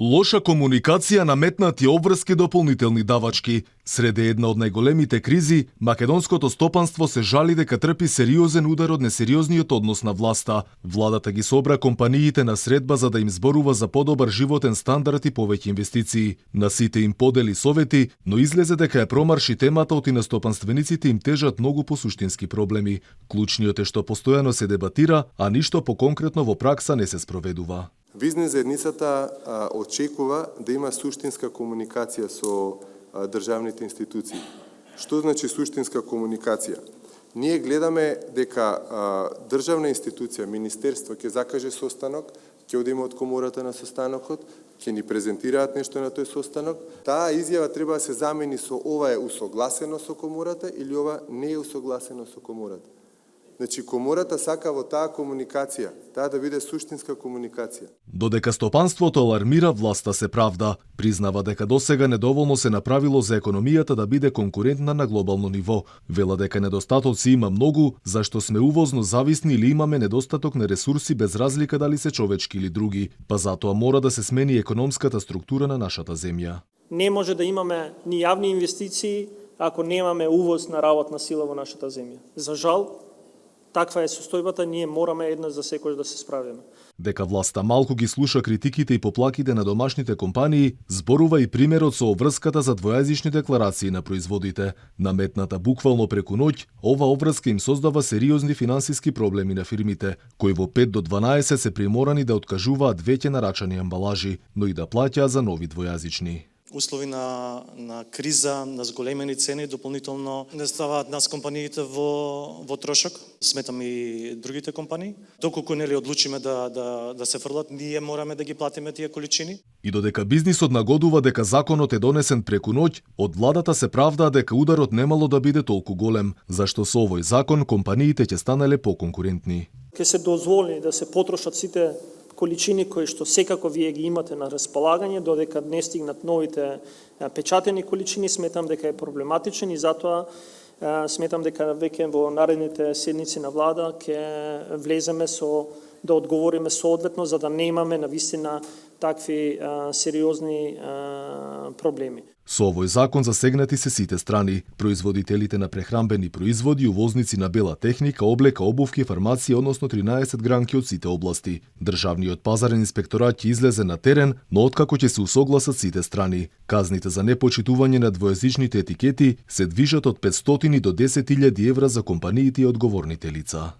Лоша комуникација наметнати обврски дополнителни давачки. Среде една од најголемите кризи, македонското стопанство се жали дека трпи сериозен удар од несериозниот однос на власта. Владата ги собра компаниите на средба за да им зборува за подобар животен стандард и повеќе инвестиции. На сите им подели совети, но излезе дека ја промарши темата оти на стопанствениците им тежат многу посуштински проблеми. Клучниот е што постојано се дебатира, а ништо поконкретно во пракса не се спроведува. Бизнес заедницата очекува да има суштинска комуникација со државните институции. Што значи суштинска комуникација? Ние гледаме дека државна институција, министерство ќе закаже состанок, ќе одиме од комората на состанокот, ќе ни презентираат нешто на тој состанок. Таа изјава треба да се замени со ова е усогласено со комората или ова не е усогласено со комората. Значи, комората сака во таа комуникација, таа да биде суштинска комуникација. Додека стопанството алармира, власта се правда. Признава дека досега недоволно се направило за економијата да биде конкурентна на глобално ниво. Вела дека недостатоци има многу, зашто сме увозно зависни или имаме недостаток на ресурси без разлика дали се човечки или други. Па затоа мора да се смени економската структура на нашата земја. Не може да имаме ни јавни инвестиции ако немаме увоз на работна сила во нашата земја. За жал, таква е состојбата, ние мораме еднаш за секој да се справиме. Дека власта малку ги слуша критиките и поплаките на домашните компании, зборува и примерот со обврската за двојазични декларации на производите. Наметната буквално преку ноќ, ова обврска им создава сериозни финансиски проблеми на фирмите, кои во 5 до 12 се приморани да откажуваат веќе нарачани амбалажи, но и да плаќаат за нови двојазични. Услови на криза, на зголемени цени, дополнително не ставаат нас компаниите во трошок. Сметам и другите компании. Доколку нели одлучиме да се фрлат, ние мораме да ги платиме тие количини. И додека бизнисот нагодува дека законот е донесен преку ноќ, од владата се правдаа дека ударот немало да биде толку голем, зашто со овој закон компаниите ќе станале поконкурентни. Ке се дозволи да се потрошат сите количини кои што секако вие ги имате на располагање, додека не стигнат новите печатени количини, сметам дека е проблематичен и затоа сметам дека веќе во наредните седници на влада ќе влеземе да одговориме соодветно за да не имаме навистина такви сериозни проблеми. Со овој закон засегнати се сите страни, производителите на прехранбени производи, увозници на бела техника, облека, обувки, фармација, односно 13 гранки од сите области. Државниот пазарен инспекторат ќе излезе на терен, но откако ќе се усогласат сите страни. Казните за непочитување на двојазичните етикети се движат од 500 до 10.000 евра за компаниите и одговорните лица.